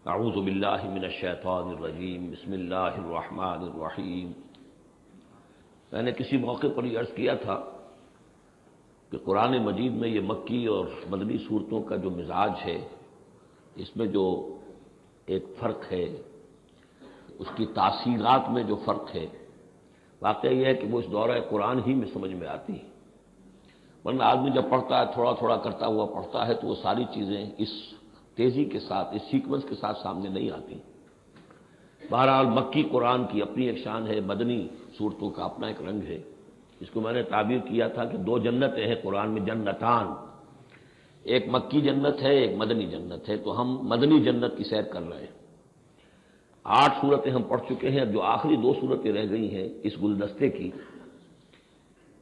اعوذ باللہ من الشیطان الرجیم، بسم اللہ الرحمن الرحیم۔ میں نے کسی موقع پر یہ عرض کیا تھا کہ قرآن مجید میں یہ مکی اور مدنی صورتوں کا جو مزاج ہے، اس میں جو ایک فرق ہے، اس کی تاثیرات میں جو فرق ہے، واقعہ یہ ہے کہ وہ اس دورہ قرآن ہی میں سمجھ میں آتی ہے۔ ورنہ آدمی جب پڑھتا ہے، تھوڑا تھوڑا کرتا ہوا پڑھتا ہے، تو وہ ساری چیزیں اس تیزی کے ساتھ، اس سیکوینس کے ساتھ سامنے نہیں آتی۔ بہرحال مکی قرآن کی اپنی ایک شان ہے، مدنی صورتوں کا اپنا ایک رنگ ہے۔ اس کو میں نے تعبیر کیا تھا کہ دو جنتیں ہیں قرآن میں، جنتان، ایک مکی جنت ہے، ایک مدنی جنت ہے۔ تو ہم مدنی جنت کی سیر کر رہے ہیں۔ 8 صورتیں ہم پڑھ چکے ہیں، اب جو آخری 2 صورتیں رہ گئی ہیں اس گلدستے کی،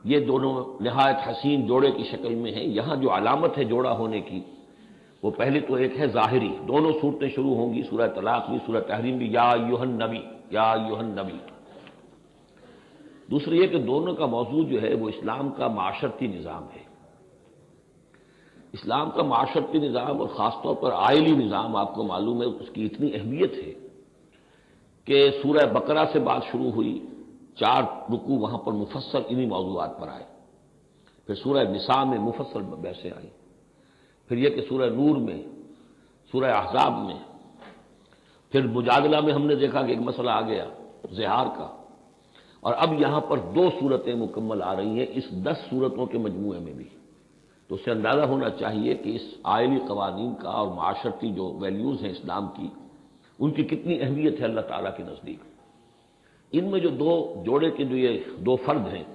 یہ دونوں نہایت حسین جوڑے کی شکل میں ہیں۔ یہاں جو علامت ہے جوڑا ہونے کی، وہ پہلی تو ایک ہے ظاہری، دونوں صورتیں شروع ہوں گی، سورہ طلاق بھی، سورہ تحریم بھی، یا ایھا النبی، یا ایھا النبی۔ دوسری یہ کہ دونوں کا موضوع جو ہے وہ اسلام کا معاشرتی نظام ہے۔ اسلام کا معاشرتی نظام اور خاص طور پر آئلی نظام، آپ کو معلوم ہے اس کی اتنی اہمیت ہے کہ سورہ بقرہ سے بات شروع ہوئی، 4 رکوع وہاں پر مفصل انہی موضوعات پر آئے۔ پھر سورہ نساء میں مفصل بحثیں آئیں۔ پھر یہ کہ سورہ نور میں، سورہ احزاب میں، پھر مجادلہ میں ہم نے دیکھا کہ ایک مسئلہ آ گیا زہار کا، اور اب یہاں پر 2 صورتیں مکمل آ رہی ہیں اس 10 صورتوں کے مجموعے میں بھی۔ تو اس سے اندازہ ہونا چاہیے کہ اس آئلی قوانین کا اور معاشرتی جو ویلیوز ہیں اسلام کی، ان کی کتنی اہمیت ہے اللہ تعالیٰ کے نزدیک۔ ان میں جو 2 جوڑے کے جو یہ 2 فرد ہیں،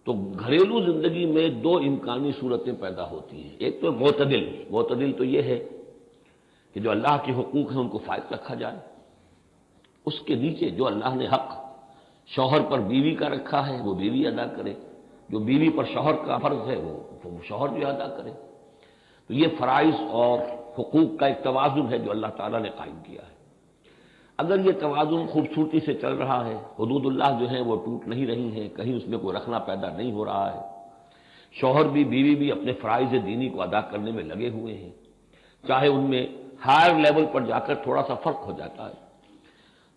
تو گھریلو زندگی میں 2 امکانی صورتیں پیدا ہوتی ہیں۔ ایک تو معتدل تو یہ ہے کہ جو اللہ کے حقوق ہیں ان کو فائق رکھا جائے، اس کے نیچے جو اللہ نے حق شوہر پر بیوی کا رکھا ہے وہ بیوی ادا کرے، جو بیوی پر شوہر کا فرض ہے وہ شوہر جو ادا کرے۔ تو یہ فرائض اور حقوق کا ایک توازن ہے جو اللہ تعالیٰ نے قائم کیا ہے۔ اگر یہ توازن خوبصورتی سے چل رہا ہے، حدود اللہ جو ہیں وہ ٹوٹ نہیں رہی ہیں، کہیں اس میں کوئی رخنا پیدا نہیں ہو رہا ہے، شوہر بھی بیوی بھی اپنے فرائض دینی کو ادا کرنے میں لگے ہوئے ہیں، چاہے ان میں ہائر لیول پر جا کر تھوڑا سا فرق ہو جاتا ہے،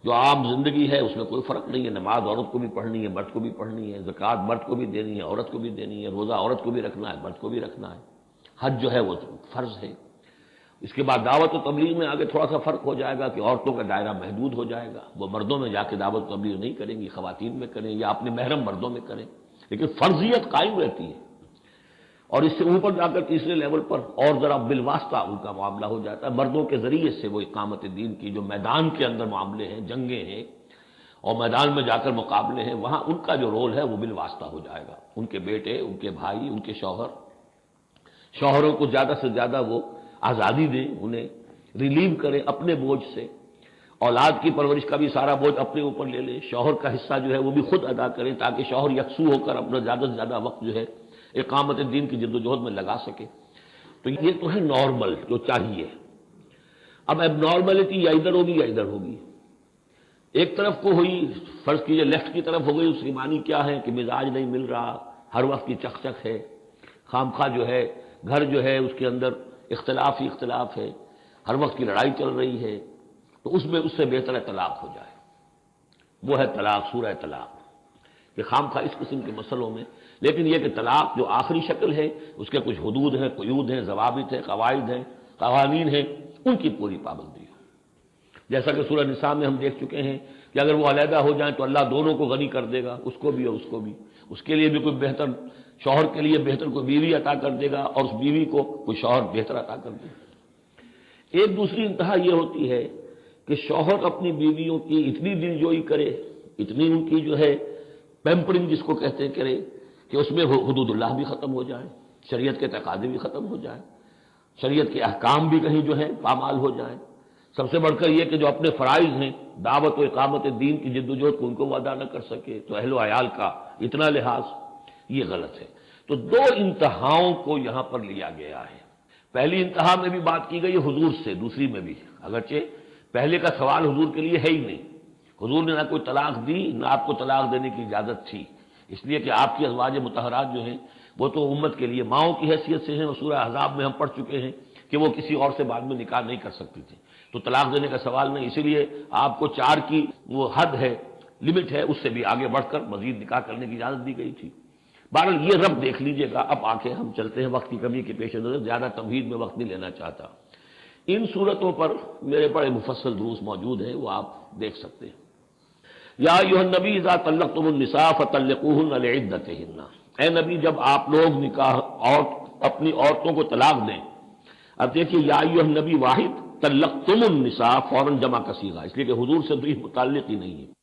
جو عام زندگی ہے اس میں کوئی فرق نہیں ہے، نماز عورت کو بھی پڑھنی ہے، مرد کو بھی پڑھنی ہے، زکوٰۃ مرد کو بھی دینی ہے، عورت کو بھی دینی ہے، روزہ عورت کو بھی رکھنا ہے، مرد کو بھی رکھنا ہے، حج جو ہے وہ فرض ہے۔ اس کے بعد دعوت و تبلیغ میں آگے تھوڑا سا فرق ہو جائے گا کہ عورتوں کا دائرہ محدود ہو جائے گا، وہ مردوں میں جا کے دعوت و تبلیغ نہیں کریں گی، خواتین میں کریں یا اپنے محرم مردوں میں کریں، لیکن فرضیت قائم رہتی ہے۔ اور اس سے اوپر جا کر تیسرے لیول پر اور ذرا بالواسطہ ان کا معاملہ ہو جاتا ہے، مردوں کے ذریعے سے وہ اقامت دین کی جو میدان کے اندر معاملے ہیں، جنگیں ہیں اور میدان میں جا کر مقابلے ہیں، وہاں ان کا جو رول ہے وہ بالواسطہ ہو جائے گا۔ ان کے بیٹے، ان کے بھائی، ان کے شوہروں کو زیادہ سے زیادہ وہ آزادی دیں، انہیں ریلیو کریں اپنے بوجھ سے، اولاد کی پرورش کا بھی سارا بوجھ اپنے اوپر لے لیں، شوہر کا حصہ جو ہے وہ بھی خود ادا کریں تاکہ شوہر یکسو ہو کر اپنا زیادہ سے زیادہ وقت جو ہے اقامت دین کی جد و جہد میں لگا سکے۔ تو یہ تو ہے نارمل جو چاہیے۔ اب اب نارملٹی یا ادھر ہوگی یا ادھر ہوگی، ایک طرف کو ہوئی، فرض کیجئے لیفٹ کی طرف ہو گئی، اس کی معنی کیا ہے کہ مزاج نہیں مل رہا، ہر وقت کی چک چک ہے، خام خواہ جو ہے گھر جو ہے اس کے اندر اختلاف ہی اختلاف ہے، ہر وقت کی لڑائی چل رہی ہے، تو اس میں اس سے بہتر ہے طلاق ہو جائے۔ وہ ہے طلاق، سورہ طلاق، کہ خام خواہ اس قسم کے مسئلوں میں، لیکن یہ کہ طلاق جو آخری شکل ہے اس کے کچھ حدود ہیں، قیود ہیں، ضوابط ہیں، قواعد ہیں، قوانین ہیں، ان کی پوری پابندی ہو۔ جیسا کہ سورہ نساء میں ہم دیکھ چکے ہیں کہ اگر وہ علیحدہ ہو جائیں تو اللہ دونوں کو غنی کر دے گا، اس کو بھی اور اس کو بھی، اس کے لیے بھی کوئی بہتر، شوہر کے لیے بہتر کوئی بیوی عطا کر دے گا اور اس بیوی کو کوئی شوہر بہتر عطا کر دے گا۔ ایک دوسری انتہا یہ ہوتی ہے کہ شوہر اپنی بیویوں کی اتنی دلجوئی کرے، اتنی ان کی جو ہے پیمپرنگ جس کو کہتے ہیں کرے، کہ اس میں حدود اللہ بھی ختم ہو جائیں، شریعت کے تقاضے بھی ختم ہو جائیں، شریعت کے احکام بھی کہیں جو ہے پامال ہو جائیں۔ سب سے بڑھ کر یہ کہ جو اپنے فرائض ہیں، دعوت و اقامت دین کی جد و جہد کو ان کو وہ ادا نہ کر سکے، تو اہل و عیال کا اتنا لحاظ، یہ غلط ہے۔ تو 2 انتہاؤں کو یہاں پر لیا گیا ہے۔ پہلی انتہا میں بھی بات کی گئی ہے حضور سے، دوسری میں بھی، اگرچہ پہلے کا سوال حضور کے لیے ہے ہی نہیں، حضور نے نہ کوئی طلاق دی نہ آپ کو طلاق دینے کی اجازت تھی، اس لیے کہ آپ کی ازواج مطہرات جو ہیں وہ تو امت کے لیے ماؤں کی حیثیت سے ہیں، اور سورہ احزاب میں ہم پڑھ چکے ہیں کہ وہ کسی اور سے بعد میں نکاح نہیں کر سکتی تھی، تو طلاق دینے کا سوال نہیں، اسی لیے آپ کو 4 کی وہ حد ہے، لمٹ ہے، اس سے بھی آگے بڑھ کر مزید نکاح کرنے کی اجازت دی گئی تھی۔ بہرحال یہ رب دیکھ لیجئے گا۔ اب آ کے ہم چلتے ہیں، وقت کی کمی کے پیش نظر زیادہ تمہید میں وقت نہیں لینا چاہتا۔ ان صورتوں پر میرے بڑے مفصل دروس موجود ہیں، وہ آپ دیکھ سکتے ہیں۔ یا ایھا النبی اذا طلقتم النساء فطلقوہن لعدتہن، اے نبی جب آپ لوگ نکاح اور اپنی عورتوں کو طلاق دیں۔ اب دیکھیے یا ایھا النبی واحد، طلقتم النساء فوراً جمع کا صیغہ، اس لیے کہ حضور سے تو یہ متعلق ہی نہیں ہے۔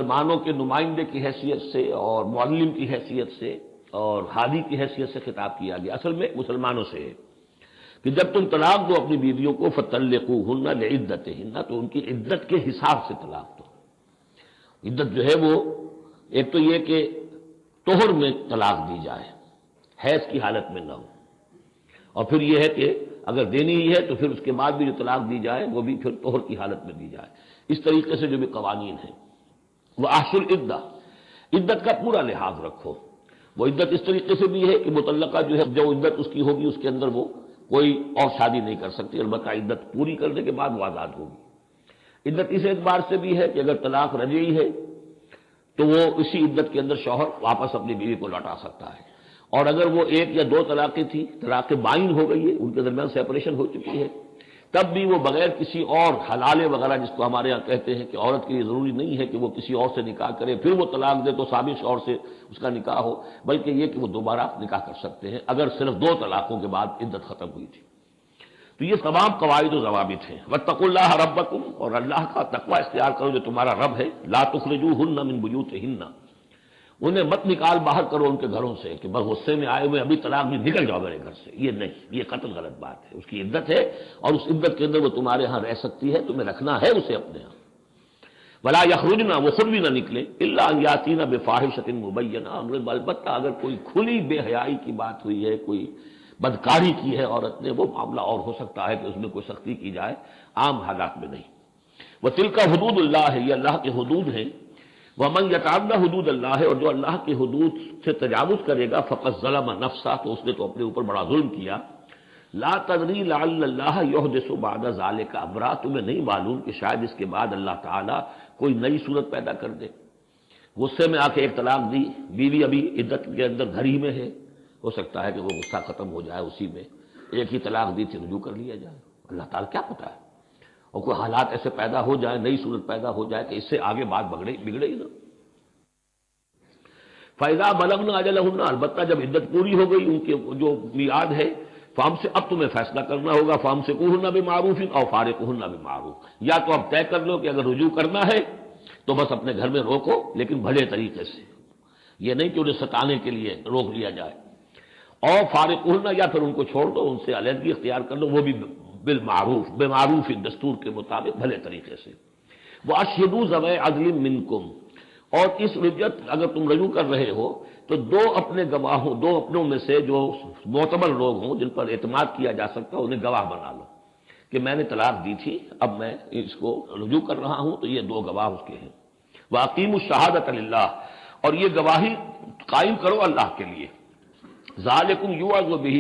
مسلمانوں کے نمائندے کی حیثیت سے اور معلم کی حیثیت سے اور ہادی کی حیثیت سے خطاب کیا گیا، اصل میں مسلمانوں سے ہے کہ جب تم طلاق دو اپنی بیویوں کو فطلقوہن لعدتہن، تو ان کی عدت کے حساب سے طلاق دو۔ عدت جو ہے وہ ایک تو یہ کہ طہر میں طلاق دی جائے، حیض کی حالت میں نہ ہو، اور پھر یہ ہے کہ اگر دینی ہی ہے تو پھر اس کے بعد بھی جو طلاق دی جائے وہ بھی پھر طہر کی حالت میں دی جائے۔ اس طریقے سے جو بھی قوانین ہیں، وہ احصل العدہ، عدت کا پورا لحاظ رکھو۔ وہ عدت اس طریقے سے بھی ہے کہ مطلقہ جو ہے جو عدت اس کی ہوگی اس کے اندر وہ کوئی اور شادی نہیں کر سکتی، البتہ عدت پوری کرنے کے بعد وہ آزاد ہوگی۔ عدت اس اعتبار سے بھی ہے کہ اگر طلاق رجعی ہے تو وہ اسی عدت کے اندر شوہر واپس اپنی بیوی کو لوٹا سکتا ہے، اور اگر وہ 1 یا 2 طلاقیں تھی، طلاق بائن ہو گئی ہے، ان کے درمیان سیپریشن ہو چکی ہے، تب بھی وہ بغیر کسی اور حلالے وغیرہ جس کو ہمارے ہاں کہتے ہیں کہ عورت کے لیے ضروری نہیں ہے کہ وہ کسی اور سے نکاح کرے پھر وہ طلاق دے تو سابق شوہر سے اس کا نکاح ہو، بلکہ یہ کہ وہ دوبارہ نکاح کر سکتے ہیں اگر صرف 2 طلاقوں کے بعد عدت ختم ہوئی تھی۔ تو یہ تمام قواعد و ضوابط ہیں۔ واتقوا اللہ ربکم، اور اللہ کا تقوی اختیار کرو جو تمہارا رب ہے۔ لا تخرجوہن من بیوتہن، انہیں مت نکال باہر کرو ان کے گھروں سے کہ بس غصے میں آئے ہوئے ابھی طلاق بھی نکل جاؤ میرے گھر سے، یہ نہیں، یہ قطعا غلط بات ہے۔ اس کی عدت ہے اور اس عدت کے اندر وہ تمہارے ہاں رہ سکتی ہے، تمہیں رکھنا ہے اسے اپنے ہاں۔ ولا یخرجن، وہ خود بھی نہ نکلے، الا ان یاتین بفاحشۃ مبینہ، البتہ اگر کوئی کھلی بے حیائی کی بات ہوئی ہے، کوئی بدکاری کی ہے عورت نے، وہ معاملہ اور ہو سکتا ہے کہ اس میں کوئی سختی کی جائے، عام حالات میں نہیں۔ وتلک حدود اللہ، یہ اللہ کے حدود ہیں۔ ومن یتعد حدود اللہ، اور جو اللہ کی حدود سے تجاوز کرے گا فقد ظلم نفسہ، تو اس نے تو اپنے اوپر بڑا ظلم کیا۔ لا تدری لعل اللہ یحدث بعد ذلک امرا، تمہیں نہیں معلوم کہ شاید اس کے بعد اللہ تعالیٰ کوئی نئی صورت پیدا کر دے۔ غصے میں آ کے 1 طلاق دی، بیوی ابھی عدت کے اندر گھر ہی میں ہے، ہو سکتا ہے کہ وہ غصہ ختم ہو جائے، اسی میں 1 ہی طلاق دی تھی رجوع کر لیا جائے، اللہ تعالیٰ کیا پتہ ہے، اور کوئی حالات ایسے پیدا ہو جائیں، نئی صورت پیدا ہو جائے کہ اس سے آگے بات بگڑے ہی نہ۔ فَإِذَا بَلَغْنَ أَجَلَهُنَّ، البتہ جب عدت پوری ہو گئی ان کے جو میعاد ہے، فہم سے اب تمہیں فیصلہ کرنا ہوگا، فَأَمْسِكُوهُنَّ بِمَعْرُوفٍ أَوْ فَارِقُوهُنَّ بِمَعْرُوفٍ، یا تو اب طے کر لو کہ اگر رجوع کرنا ہے تو بس اپنے گھر میں روکو، لیکن بھلے طریقے سے، یہ نہیں کہ انہیں ستانے کے لیے روک لیا جائے، اور فارقوہن، یا پھر ان کو چھوڑ دو، ان سے علیحدگی اختیار کر لو، وہ بھی بالمعروف، بمعروف دستور کے مطابق بھلے طریقے سے۔ وَأَشْهِدُوا ذَوَيْ عَدْلٍ مِّنكُمْ، اور اس رجعت اگر تم رجوع کر رہے ہو تو 2 اپنے گواہوں، 2 اپنوں میں سے جو معتبر لوگ ہوں جن پر اعتماد کیا جا سکتا ہے انہیں گواہ بنا لو کہ میں نے طلاق دی تھی، اب میں اس کو رجوع کر رہا ہوں، تو یہ 2 گواہ اس کے ہیں۔ وَأَقِیمُوا الشَّهَادَةَ لِلَّهِ، اور یہ گواہی قائم کرو اللہ کے لیے۔ ذالکم یوعظ بہ،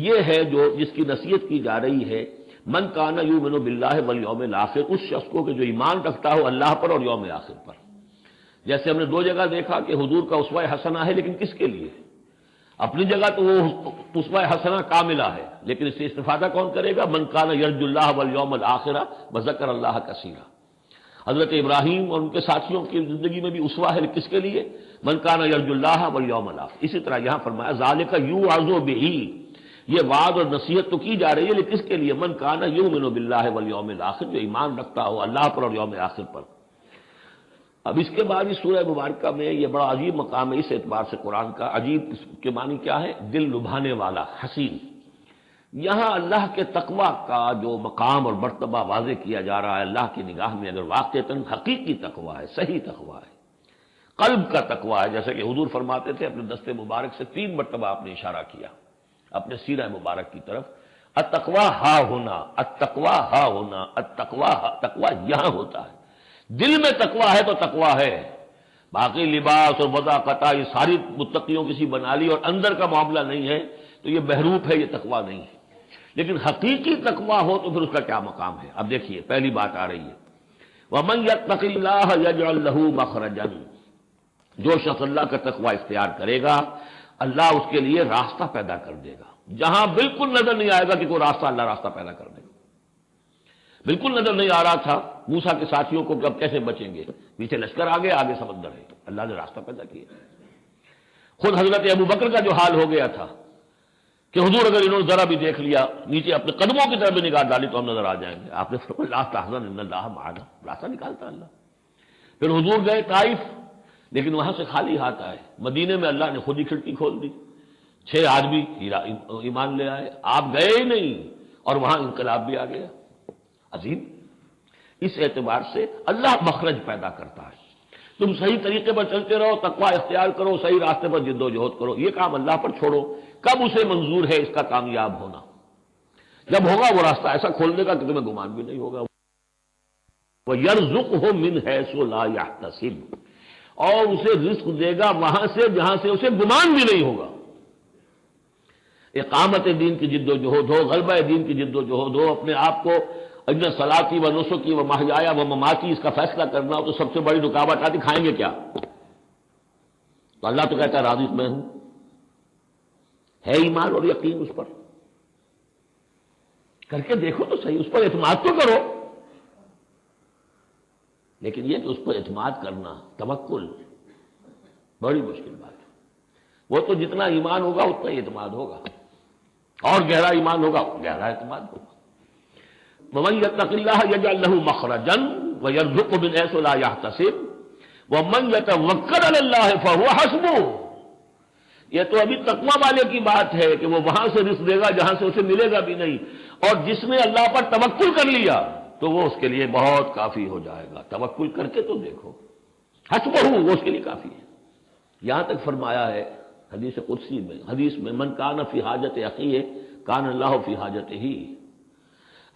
یہ ہے جو جس کی نصیحت کی جا رہی ہے، من کان یؤمن باللہ والیوم الآخر، اس شخص کو کہ جو ایمان رکھتا ہو اللہ پر اور یوم آخر پر۔ جیسے ہم نے 2 جگہ دیکھا کہ حضور کا اسوہ حسنہ ہے، لیکن کس کے لیے؟ اپنی جگہ تو وہ اسوہ حسنہ کاملہ ہے، لیکن اس سے استفادہ کون کرے گا؟ من کان یرجو اللہ والیوم الآخر وذکر اللہ کثیرا۔ حضرت ابراہیم اور ان کے ساتھیوں کی زندگی میں بھی اسوہ ہے، کس کے لیے؟ من کان یرجو اللہ والیوم الآخر۔ اسی طرح یہاں فرمایا ذالک یوعظ بہ، یہ وعظ اور نصیحت تو کی جا رہی ہے، لیکن کس کے لیے؟ من کان یؤمن باللہ والیوم الآخر، جو ایمان رکھتا ہو اللہ پر اور یوم آخر پر۔ اب اس کے بعد اس سورہ مبارکہ میں یہ بڑا عجیب مقام ہے اس اعتبار سے قرآن کا۔ عجیب کے معنی کیا ہے؟ دل لبھانے والا، حسین۔ یہاں اللہ کے تقوی کا جو مقام اور مرتبہ واضح کیا جا رہا ہے، اللہ کی نگاہ میں اگر واقعتاً حقیقی تقوی ہے، صحیح تقوی ہے، قلب کا تقوی ہے، جیسے کہ حضور فرماتے تھے اپنے دست مبارک سے 3 مرتبہ آپ نے اشارہ کیا اپنے سیرہ مبارک کی طرف، التقوی ہا ہونا، التقوی ہا ہونا، التقوی ہا، تقوی یہاں ہوتا ہے۔ دل میں تقوی ہے تو تقوی ہے، باقی لباس اور وضاقتہ یہ ساری متقیوں کسی بنا لی اور اندر کا معاملہ نہیں ہے تو یہ بہروپ ہے، یہ تقویٰ نہیں ہے۔ لیکن حقیقی تقویٰ ہو تو پھر اس کا کیا مقام ہے؟ اب دیکھیے پہلی بات آ رہی ہے، وَمَن يَتَّقِ اللَّهَ يَجْعَل لَّهُ مَخْرَجًا، جو شخص اللہ کا تقویٰ اختیار کرے گا اللہ اس کے لیے راستہ پیدا کر دے گا، جہاں بالکل نظر نہیں آئے گا کہ کوئی راستہ، اللہ راستہ پیدا کر دے گا۔ بالکل نظر نہیں آ رہا تھا موسیٰ کے ساتھیوں کو کہ اب کیسے بچیں گے، پیچھے لشکر آگے آگے سمندر ہے، اللہ نے راستہ پیدا کیا۔ خود حضرت ابو بکر کا جو حال ہو گیا تھا کہ حضور اگر انہوں نے ذرا بھی دیکھ لیا، نیچے اپنے قدموں کی طرف بھی نگاہ ڈالی تو ہم نظر آ جائیں گے، آپ نے فرمایا لا تحزن ان اللہ معنا، راستہ نکالتا اللہ۔ پھر حضور گئے طائف، لیکن وہاں سے خالی ہاتھ آئے، مدینے میں اللہ نے خود ہی کھڑکی کھول دی، 6 آدمی ایمان لے آئے، آپ گئے ہی نہیں اور وہاں انقلاب بھی آ گیا۔ عظیم، اس اعتبار سے اللہ مخرج پیدا کرتا ہے۔ تم صحیح طریقے پر چلتے رہو، تقویٰ اختیار کرو، صحیح راستے پر جد و جہد کرو، یہ کام اللہ پر چھوڑو۔ کب اسے منظور ہے اس کا کامیاب ہونا؟ جب ہوگا وہ راستہ ایسا کھول دے گا کہ تمہیں گمان بھی نہیں ہوگا۔ وَيَرْزُقْهُ مِنْ حَيْثُ لَا يَحْتَسِبُ، اور اسے رزق دے گا وہاں سے جہاں سے اسے گمان بھی نہیں ہوگا۔ اقامت دین کی جد و جہد ہو، غلبہ دین کی جد و جہد ہو، اپنے آپ کو ان صلاتی و نسکی و محیایا و مماتی اس کا فیصلہ کرنا ہو، تو سب سے بڑی رکاوٹ آتی کھائیں گے کیا؟ تو اللہ تو کہتا ہے راضی میں ہوں، ہے ایمان اور یقین اس پر، کر کے دیکھو تو صحیح، اس پر اعتماد تو کرو۔ لیکن یہ کہ اس پر اعتماد کرنا، توکل، بڑی مشکل بات ہے۔ وہ تو جتنا ایمان ہوگا اتنا ہی اعتماد ہوگا، اور گہرا ایمان ہوگا گہرا اعتماد ہوگا۔ وَمَن يَتَّقِ اللَّهَ يَجْعَل لَّهُ مَخْرَجًا وَيَرْزُقْهُ مِنْ حَيْثُ لَا يَحْتَسِبُ وَمَن يَتَوَكَّلْ عَلَى اللَّهِ فَهُوَ حَسْبُهُ۔ یہ تو ابھی تقویٰ والے کی بات ہے کہ وہ وہاں سے رزق دے گا جہاں سے اسے ملے گا بھی نہیں، اور جس نے اللہ پر توکل کر لیا تو وہ اس کے لیے بہت کافی ہو جائے گا۔ توکل کر کے تو دیکھو، حسبہ، وہ اس کے لیے کافی ہے۔ یہاں تک فرمایا ہے حدیث قدسی میں، حدیث میں من کان فی حاجت اخیہ کان اللہ فی حاجتہ،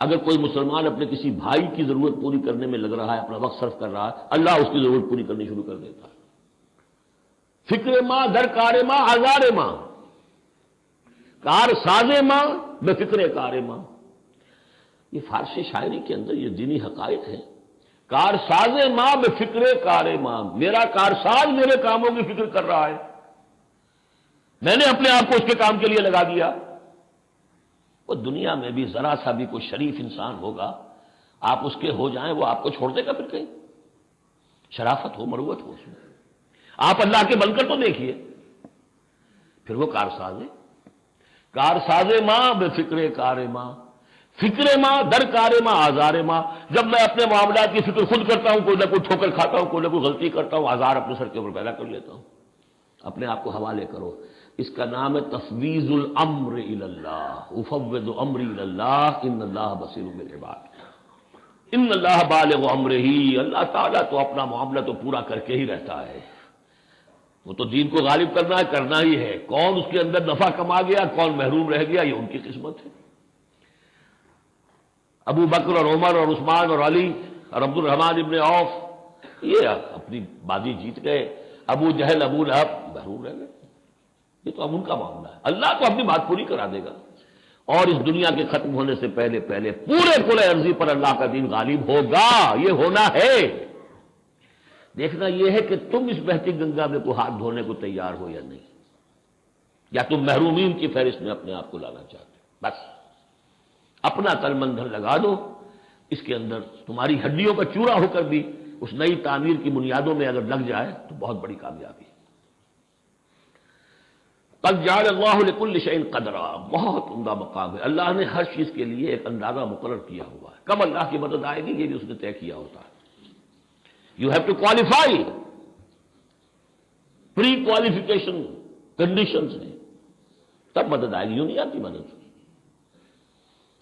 اگر کوئی مسلمان اپنے کسی بھائی کی ضرورت پوری کرنے میں لگ رہا ہے، اپنا وقت صرف کر رہا ہے، اللہ اس کی ضرورت پوری کرنی شروع کر دیتا ہے۔ فکر ماں در کار ماں آزار ماں، کار ساز ماں بے فکر کار ماں، یہ فارسی شاعری کے اندر یہ دینی حقائق ہے۔ کار ساز ماں بے فکر کار ماں، میرا کارساز میرے کاموں کی فکر کر رہا ہے، میں نے اپنے آپ کو اس کے کام کے لیے لگا دیا۔ وہ دنیا میں بھی ذرا سا بھی کوئی شریف انسان ہوگا، آپ اس کے ہو جائیں وہ آپ کو چھوڑ دے گا پھر کہیں؟ شرافت ہو، مروت ہو اس میں، آپ اللہ کے بن کر تو دیکھیے، پھر وہ کارساز ہے۔ کارساز ماں بے فکر کار ماں، فکر ماں در کار ماں آزار ماں، جب میں اپنے معاملات کی فکر خود کرتا ہوں، کوئی نہ کوئی ٹھوکر کھاتا ہوں، کوئی نہ کوئی غلطی کرتا ہوں، آزار اپنے سر کے اوپر پیدا کر لیتا ہوں۔ اپنے آپ کو حوالے کرو، اس کا نام ہے تفویض الامر الی اللہ، افوض امری الی اللہ ان اللہ بصیر بالعباد، ان اللہ بالغ امرہ، اللہ تعالیٰ تو اپنا معاملہ تو پورا کر کے ہی رہتا ہے، وہ تو دین کو غالب کرنا ہی ہے، کون اس کے اندر نفع کما گیا کون محروم رہ گیا یہ ان کی قسمت ہے۔ ابو بکر اور عمر اور عثمان اور علی اور عبد الرحمن ابن عوف یہ اپنی بازی جیت گئے، ابو جہل ابو لہب محروم رہ گئے، یہ تو اب ان کا معاملہ ہے، اللہ تو اپنی بات پوری کرا دے گا، اور اس دنیا کے ختم ہونے سے پہلے پورے کل ارضی پر اللہ کا دین غالب ہوگا، یہ ہونا ہے۔ دیکھنا یہ ہے کہ تم اس بہتی گنگا میں کو ہاتھ دھونے کو تیار ہو یا نہیں، یا تم محرومین کی فہرست میں اپنے آپ کو لانا چاہتے ہو۔ بس اپنا تل مندھن لگا دو، اس کے اندر تمہاری ہڈیوں کا چورا ہو کر بھی اس نئی تعمیر کی بنیادوں میں اگر لگ جائے تو بہت بڑی کامیابی ہے۔ قد جعل اللہ لکل شیء قدرا، بہت عمدہ مقام ہے، اللہ نے ہر چیز کے لیے ایک اندازہ مقرر کیا ہوا ہے، کب اللہ کی مدد آئے گی یہ بھی اس نے طے کیا ہوتا ہے۔ You have to qualify, pre qualification conditions ہیں، تب مدد آئے گی، یوں نہیں آتی مدد۔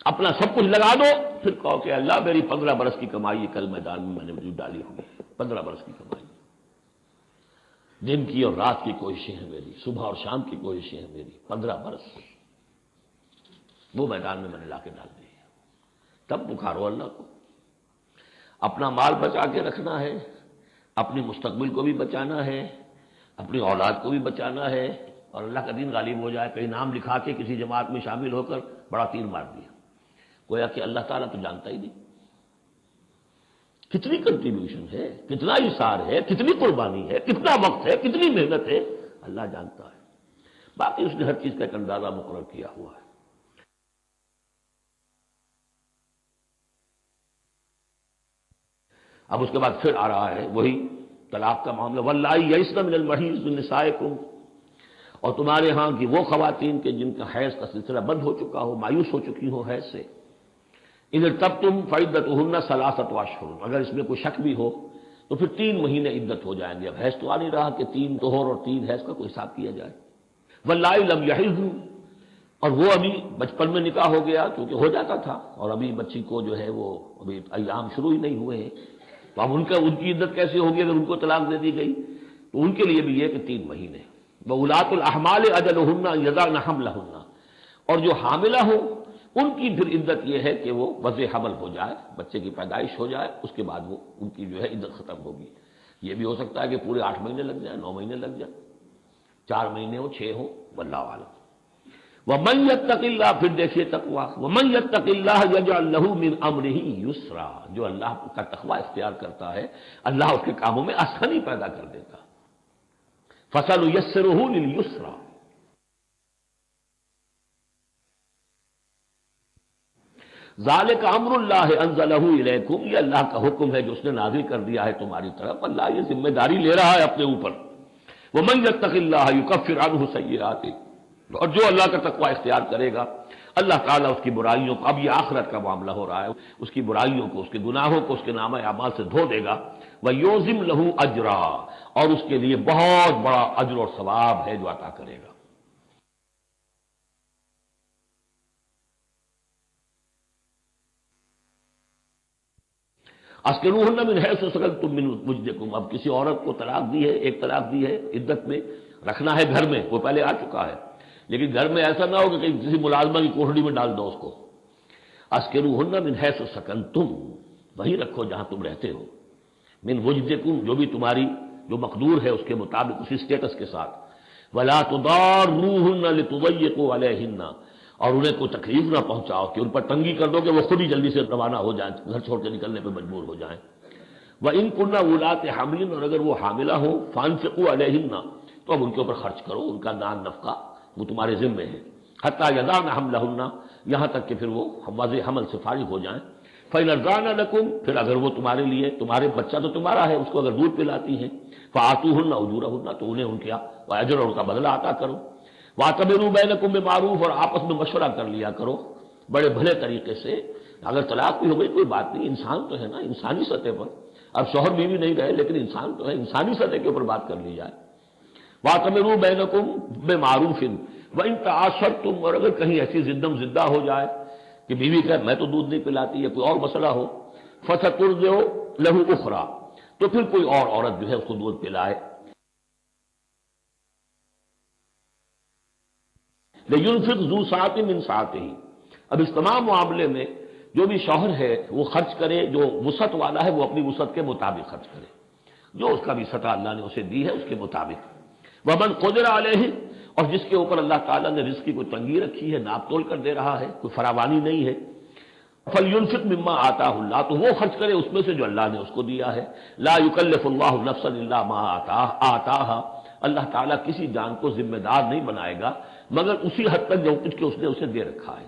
اپنا سب کچھ لگا دو پھر کہو کہ اللہ میری 15 برس کی کمائی کل میدان میں نے وجود ڈالی ہوئی ہے، 15 برس کی کمائی، دن کی اور رات کی کوششیں ہیں میری، صبح اور شام کی کوششیں ہیں میری، 15 برس وہ میدان میں نے لا کے ڈال دی ہے۔ تب پکارو اللہ کو، اپنا مال بچا کے رکھنا ہے، اپنی مستقبل کو بھی بچانا ہے، اپنی اولاد کو بھی بچانا ہے، اور اللہ کا دین غالب ہو جائے، کہیں نام لکھا کے کسی جماعت میں شامل ہو کر بڑا تیر مار دیا، گویا کہ اللہ تعالیٰ تو جانتا ہی نہیں کتنی کنٹریبیوشن ہے، کتنا اثار ہے، کتنی قربانی ہے، کتنا وقت ہے، کتنی محنت ہے، اللہ جانتا ہے۔ باقی اس نے ہر چیز کا ایک اندازہ مقرر کیا ہوا ہے۔ اب اس کے بعد پھر آ رہا ہے وہی طلاق کا معاملہ، واللائی یئسن من المحیض من نسائکم، اور تمہارے ہاں کی وہ خواتین کے جن کا حیض کا سلسلہ بند ہو چکا ہو، مایوس ہو چکی ہو حیض سے، ان ارتبتم فعدتہن ثلاثۃ اشہر، اگر اس میں کوئی شک بھی ہو تو پھر 3 مہینے عدت ہو جائیں گے۔ اب حیض تو آ نہیں رہا کہ 3 طہور اور 3 حیض کا کوئی حساب کیا جائے۔ واللائی لم یحضن، اور وہ ابھی بچپن میں نکاح ہو گیا کیونکہ ہو جاتا تھا، اور ابھی بچی کو جو ہے وہ ابھی ایام شروع ہی نہیں ہوئے ہیں، تو اب ان کی عدت کیسے ہوگی اگر ان کو طلاق دے دی گئی؟ تو ان کے لیے بھی یہ کہ 3 مہینے۔ وَأُولَاتُ الْأَحْمَالِ أَجَلُهُنَّ أَن يَضَعْنَ حَمْلَهُنَّ، اور جو حاملہ ہو ان کی پھر عدت یہ ہے کہ وہ وضع حمل ہو جائے، بچے کی پیدائش ہو جائے، اس کے بعد وہ ان کی جو ہے عدت ختم ہوگی۔ یہ بھی ہو سکتا ہے کہ پورے 8 مہینے لگ جائیں، 9 مہینے لگ جائیں، 4 مہینے ہو، 6 ہو، واللہ اعلم۔ وَمَن يَتَّقِ اللَّهَ، پھر دیکھیے تقویٰ، وَمَن يَتَّقِ اللَّهَ يَجْعَل لَّهُ مِنْ أَمْرِهِ يُسْرًا، جو اللہ کا تقویٰ اختیار کرتا ہے اللہ اس کے کاموں میں آسانی پیدا کر دیتا۔ فَسَنُيَسِّرُهُ لِلْيُسْرَىٰ، ذَلِكَ أَمْرُ اللَّهِ أَنزَلَهُ إِلَيْكُمْ، یہ اللہ کا حکم ہے جو اس نے نازل کر دیا ہے تمہاری طرف، اللہ یہ ذمہ داری لے رہا ہے اپنے اوپر۔ وَمَن يَتَّقِ اللَّهَ يُكَفِّرْ عَنْهُ سَيِّئَاتِهِ، اور جو اللہ کا تقویٰ اختیار کرے گا اللہ تعالیٰ اس کی برائیوں کو، اب یہ آخرت کا معاملہ ہو رہا ہے، اس کی برائیوں کو، اس کے گناہوں کو اس کے نامہ اعمال سے دھو دے گا۔ وَيُعْظِمْ لَهُ أَجْرًا، اور اس کے لیے بہت بڑا اجر اور ثواب ہے جو عطا کرے گا۔ اسکنوہن من حیث سکنتم من وجدکم، اب کسی عورت کو طلاق دی ہے، ایک طلاق دی ہے، عدت میں رکھنا ہے گھر میں، وہ پہلے آ چکا ہے، لیکن گھر میں ایسا نہ ہو کہ کہیں کسی ملازمہ کی کوٹڑی میں ڈال دو اس کو۔ اسکنوہن من حیث سکنتم، وہی رکھو جہاں تم رہتے ہو، من وجدکم، جو بھی تمہاری جو مقدور ہے اس کے مطابق، اسی اسٹیٹس کے ساتھ۔ ولا تضاروہن لتضیقوا علیہن، اور انہیں کوئی تکلیف نہ پہنچاؤ کہ ان پر تنگی کر دو کہ وہ خود ہی جلدی سے روانہ ہو جائیں، گھر چھوڑ کے نکلنے پہ مجبور ہو جائیں۔ وَإِن كُنَّ أُولَاتِ حَمْلٍ، اور اگر وہ حاملہ ہو، فَأَنفِقُوا عَلَيْهِنَّ، تو اب ان کے اوپر خرچ کرو، ان کا دان نفقہ وہ تمہارے ذمے ہے، حَتَّى يَضَعْنَ حَمْلَهُنَّ، یہاں تک کہ پھر وہ واضح حمل سے فارغ ہو جائیں۔ فَإِنْ أَرْضَعْنَ لَكُمْ، پھر اگر وہ تمہارے لیے، تمہارے بچہ تو تمہارا ہے، اس کو اگر دودھ پلاتی ہیں، فَآتُوهُنَّ أُجُورَهُنَّ، تو انہیں ان کا اجر اور ان کا بدلہ عطا کرو۔ وَاعْتَبِرُوا بَيْنَكُمْ بِمَعْرُوفٍ، اور آپس میں مشورہ کر لیا کرو بڑے بھلے طریقے سے۔ اگر طلاق بھی ہو گئی کوئی بات نہیں، انسان تو ہے نا، انسانی سطح پر، اب شوہر بیوی نہیں رہے لیکن انسان تو ہے، انسانی سطح کے اوپر بات کر لی جائے۔ وَاعْتَبِرُوا بَيْنَكُمْ بِمَعْرُوفٍ وَإِن تَعَاشَرْتُمْ، اور اگر کہیں ایسی زدم زدہ ہو جائے کہ بیوی کہے میں تو دودھ نہیں پلاتی، یا کوئی اور مسئلہ ہو، فَسَتُرْضِعُ لَهُ أُخْرَىٰ، تو پھر کوئی اور عورت جو ہے اس کو دودھ پلائے۔ لِيُنْفِقْ ذُو سَعَةٍ مِّن سَعَتِهِ، اب اس تمام معاملے میں جو بھی شوہر ہے وہ خرچ کرے، جو وسعت والا ہے وہ اپنی وسعت کے مطابق خرچ کرے، جو اس کا بھی سطح اللہ نے اسے دی ہے اس کے مطابق۔ وَمَنْ قُدِرَ عَلَيْهِ، اور جس کے اوپر اللہ تعالیٰ نے رزق کی کوئی تنگی رکھی ہے، ناپ تول کر دے رہا ہے، کوئی فراوانی نہیں ہے، فَلْيُنْفِقْ مِمَّا آتَاهُ اللَّهُ، تو وہ خرچ کرے اس میں سے جو اللہ نے اس کو دیا ہے۔ لَا يُكَلِّفُ اللَّهُ نَفْسًا إِلَّا مَا آتَاهَا، اللہ تعالیٰ کسی جان کو ذمہ دار نہیں بنائے گا مگر اسی حد تک جو کچھ کہ اس نے اسے دے رکھا ہے۔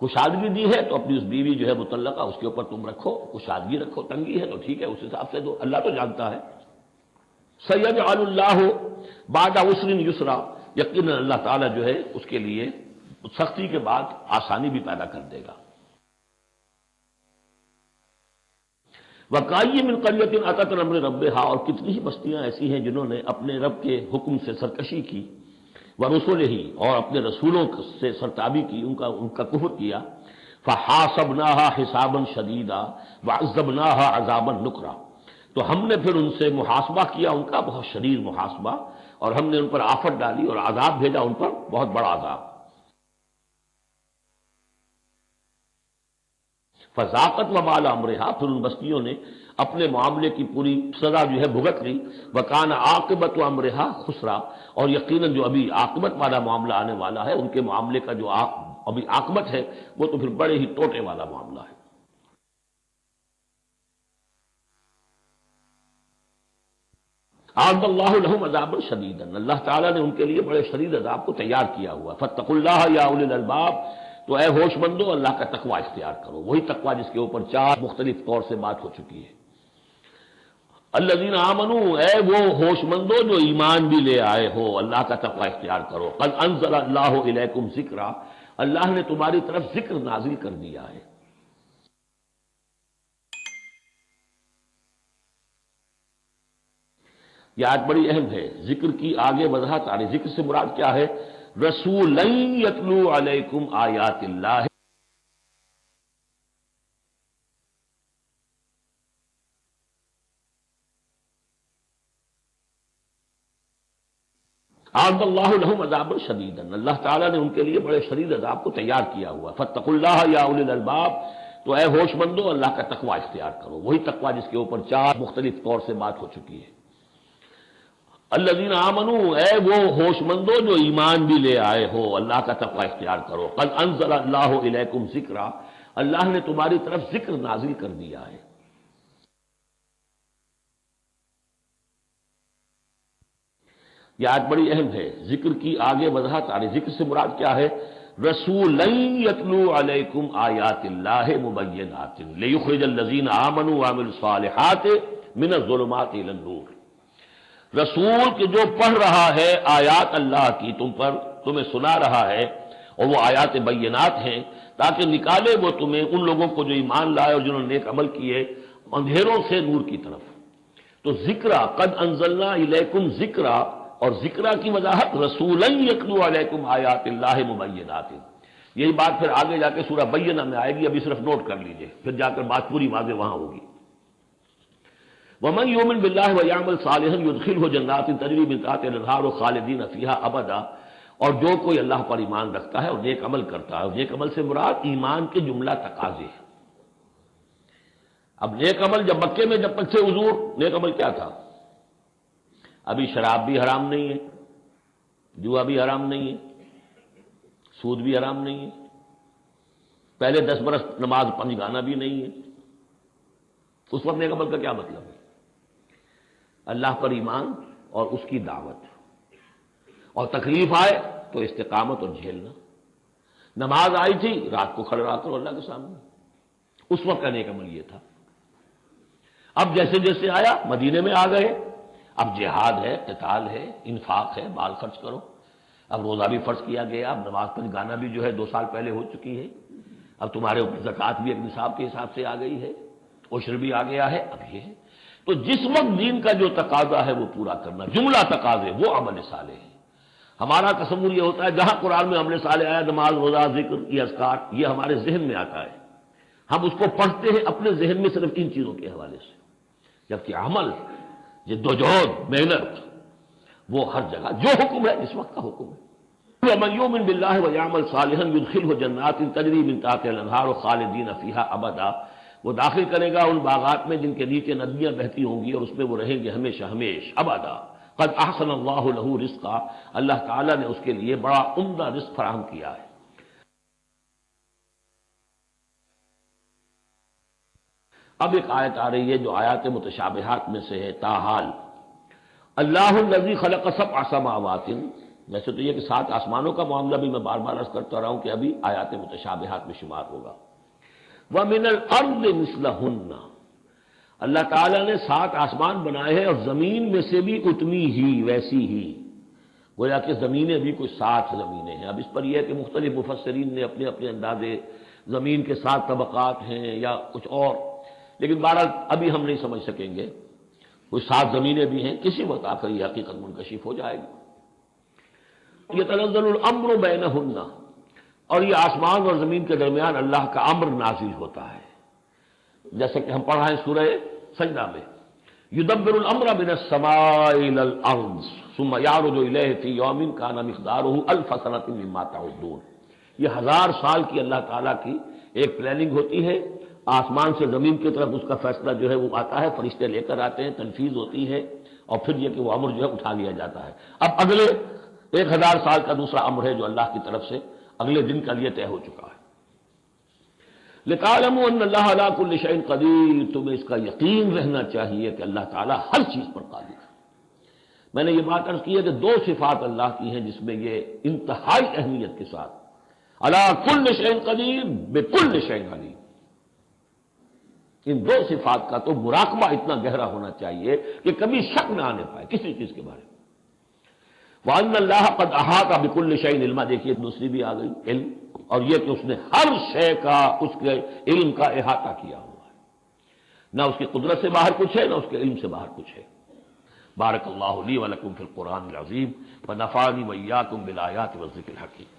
کشادگی دی ہے تو اپنی اس بیوی جو ہے مطلقہ اس کے اوپر تم رکھو، کشادگی رکھو، تنگی ہے تو ٹھیک ہے اس حساب سے دو، اللہ تو جانتا ہے۔ سَيَجْعَلُ اللَّهُ بَعْدَ عُسْرٍ يُسْرًا، یقیناً اللہ تعالیٰ جو ہے اس کے لیے سختی کے بعد آسانی بھی پیدا کر دے گا۔ وَكَأَيٍّ مِّن قَرْيَةٍ أَتَتْ عَنْ أَمْرِ رَبِّهَا، اور کتنی ہی بستیاں ایسی ہیں جنہوں نے اپنے رب کے حکم سے سرکشی کی، وَرُسُلِهِ، اور اپنے رسولوں سے سرتابی کی، ان کا کفر کیا۔ فَحَاسَبْنَاهَا حِسَابًا شَدِيدًا وَعَذَّبْنَاهَا عَذَابًا نُكْرًا، تو ہم نے پھر ان سے محاسبہ کیا، ان کا بہت شدید محاسبہ، اور ہم نے ان پر آفت ڈالی اور عذاب بھیجا ان پر، بہت بڑا عذاب۔ فذاقت وبال امرها، پھر ان بستیوں نے اپنے معاملے کی پوری سزا جو ہے بھگت لی، وکان عاقبت امرها خسرا، اور یقیناً جو ابھی عاقبت والا معاملہ آنے والا ہے، ان کے معاملے کا جو ابھی عاقبت ہے وہ تو پھر بڑے ہی ٹوٹے والا معاملہ ہے۔ اعد اللہ لہم عذابا شدیدا، اللہ تعالیٰ نے ان کے لیے بڑے شدید عذاب کو تیار کیا ہوا۔ فاتقوا اللہ یا اولی الالباب، تو اے ہوش مندو اللہ کا تقوی اختیار کرو، وہی تقوی جس کے اوپر چار مختلف طور سے بات ہو چکی ہے۔ الذین آمنوا، اے وہ ہوش مندو جو ایمان بھی لے آئے ہو، اللہ کا تقوی اختیار کرو۔ قد انزل اللہ الیکم ذکرا، اللہ نے تمہاری طرف ذکر نازل کر دیا ہے۔ یہ آیت بڑی اہم ہے، ذکر کی آگے وضاحت آ رہی۔ ذکر سے مراد کیا ہے؟ رسولا یتلو علیکم آیات اللہ، اعد اللہ لہم عذابا شدیدا، اللہ تعالیٰ نے ان کے لیے بڑے شدید عذاب کو تیار کیا ہوا۔ فاتقوا اللہ یا اولی الالباب، تو اے ہوش مندو اللہ کا تقوی اختیار کرو، وہی تقوی جس کے اوپر چار مختلف طور سے بات ہو چکی ہے۔ الذین آمنوا، اے وہ ہوش مندو جو ایمان بھی لے آئے ہو، اللہ کا تقوی اختیار کرو۔ قد انزل اللہ الیکم ذکرا، اللہ نے تمہاری طرف ذکر نازل کر دیا ہے۔ یہ آیت بڑی اہم ہے، ذکر کی آگے وضاحت آ رہی۔ ذکر سے مراد کیا ہے؟ رسولا یتلو علیکم آیات اللہ مبینات لیخرج الذین آمنوا وعملوا الصالحات من الظلمات الی النور، رسول کہ جو پڑھ رہا ہے آیات اللہ کی تم پر، تمہیں سنا رہا ہے، اور وہ آیات بینات ہیں، تاکہ نکالے وہ تمہیں، ان لوگوں کو جو ایمان لائے اور جنہوں نے نیک عمل کیے، اندھیروں سے نور کی طرف۔ تو ذکرا، قد انزلنا الیکم ذکرا، اور ذکرا کی وضاحت رسولا یتلو علیکم آیات اللہ مبینات، یہی بات پھر آگے جا کے سورہ بینہ میں آئے گی، ابھی صرف نوٹ کر لیجئے، پھر جا کر بات پوری واضح وہاں ہوگی۔ ومن یؤمن باللہ ویعمل صالحا یدخلہ جنات تجری من تحتہا الانہار خالدین فیہا ابدا، اور جو کوئی اللہ پر ایمان رکھتا ہے اور نیک عمل کرتا ہے، اور نیک عمل سے مراد ایمان کے جملہ تقاضے ہیں۔ اب نیک عمل جب مکے میں جب تک تھے حضور، نیک عمل کیا تھا؟ ابھی شراب بھی حرام نہیں ہے، جوا بھی حرام نہیں ہے، سود بھی حرام نہیں ہے، پہلے 10 برس نماز 5 گانا بھی نہیں ہے۔ اس وقت نیک عمل کا کیا مطلب ہے؟ اللہ پر ایمان اور اس کی دعوت، اور تکلیف آئے تو استقامت اور جھیلنا۔ نماز آئی تھی، رات کو کھڑے رہا کرو اللہ کے سامنے، اس وقت کا نیک عمل یہ تھا۔ اب جیسے جیسے آیا مدینے میں آ گئے، اب جہاد ہے، قتال ہے، انفاق ہے، مال خرچ کرو، اب روزہ بھی فرض کیا گیا، اب نماز 5 گانا بھی جو ہے 2 سال پہلے ہو چکی ہے، اب تمہارے اوپر زکوٰۃ بھی ایک نصاب کے حساب سے آ گئی ہے، عشر بھی آ گیا ہے، اب یہ ہے۔ تو جس وقت دین کا جو تقاضا ہے وہ پورا کرنا، جملہ تقاضے، وہ عمل صالح ہے۔ ہمارا تصور یہ ہوتا ہے جہاں قرآن میں عمل صالح آیا، نماز، روزہ، ذکر، یہ اذکار، یہ ہمارے ذہن میں آتا ہے، ہم اس کو پڑھتے ہیں اپنے ذہن میں صرف ان چیزوں کے حوالے سے، جبکہ عمل، جدوجہد، محنت، وہ ہر جگہ جو حکم ہے اس وقت کا حکم ہے۔ وَمَن يُؤْمِن بِاللَّهِ وَيَعْمَلْ صَالِحًا يُدْخِلْهُ جَنَّاتٍ تَجْرِي مِن تَحْتِهَا الْأَنْهَارُ خَالِدِينَ فِيهَا أَبَدًا، وہ داخل کرے گا ان باغات میں جن کے نیچے ندیاں بہتی ہوں گی، اور اس میں وہ رہیں گے ہمیشہ ہمیش، ابدا۔ قد احسن اللہ لہ رزقا، اللہ تعالیٰ نے اس کے لیے بڑا عمدہ رزق فراہم کیا ہے۔ اب ایک آیت آ رہی ہے جو آیات متشابہات میں سے ہے، تاحال اللہ الذی خلق 7 سماوات، ویسے تو یہ کہ 7 آسمانوں کا معاملہ بھی میں بار بار عرض کرتا رہا ہوں کہ ابھی آیات متشابہات میں شمار ہوگا۔ وَمِنَ الْأَرْضِ مِثْلَهُنَّ، اللہ تعالیٰ نے 7 آسمان بنائے ہیں اور زمین میں سے بھی اتنی ہی، ویسی ہی، گویا کہ زمینیں بھی کوئی 7 زمینیں ہیں۔ اب اس پر یہ ہے کہ مختلف مفسرین نے اپنے اپنے اندازے، زمین کے 7 طبقات ہیں یا کچھ اور، لیکن بہرحال ابھی ہم نہیں سمجھ سکیں گے، کوئی 7 زمینیں بھی ہیں، کسی وقت آ کر یہ حقیقت منکشف ہو جائے گی۔ یتنزل الامر بینہن، اور یہ آسمان اور زمین کے درمیان اللہ کا امر نازل ہوتا ہے، جیسے کہ ہم پڑھ رہے ہیں سورہ سجدہ میں، یدبر الامر من السماء الى الارض ثم یعرج الیہ فی یوم کان مقدارہ 1000 سنۃ مما تعدون، یہ 1000 سال کی اللہ تعالیٰ کی ایک پلاننگ ہوتی ہے آسمان سے زمین کی طرف اس کا فیصلہ جو ہے وہ آتا ہے، فرشتے لے کر آتے ہیں، تنفیذ ہوتی ہے، اور پھر یہ کہ وہ امر جو ہے اٹھا لیا جاتا ہے۔ اب اگلے 1000 سال کا دوسرا امر ہے جو اللہ کی طرف سے اگلے دن کا لیے طے ہو چکا ہے۔ لِتَعْلَمُوا أَنَّ اللَّهَ عَلَىٰ كُلِّ شَيْءٍ قَدِيرٌ، تمہیں اس کا یقین رہنا چاہیے کہ اللہ تعالیٰ ہر چیز پر قادر ہے۔ میں نے یہ بات عرض کی ہے کہ دو صفات اللہ کی ہیں جس میں یہ انتہائی اہمیت کے ساتھ عَلَىٰ كُلِّ شَيْءٍ قَدِيرٌ بِكُلِّ شَيْءٍ عَلِيمٌ، ان دو صفات کا تو مراقبہ اتنا گہرا ہونا چاہیے کہ کبھی شک نہ آنے پائے کسی چیز کے بارے میں۔ وَأَنَّ اللَّهَ قَدْ أَحَاطَ بِكُلِّ شَيْءٍ عِلْمًا، دیکھیے دوسری بھی آ گئی علم، اور یہ کہ اس نے ہر شے کا اس کے علم کا احاطہ کیا ہوا ہے، نہ اس کی قدرت سے باہر کچھ ہے نہ اس کے علم سے باہر کچھ ہے۔ بارک اللہ لی ولکم فی القرآن العظیم ونفعنی وإیاکم بالآیات والذکر الحکیم۔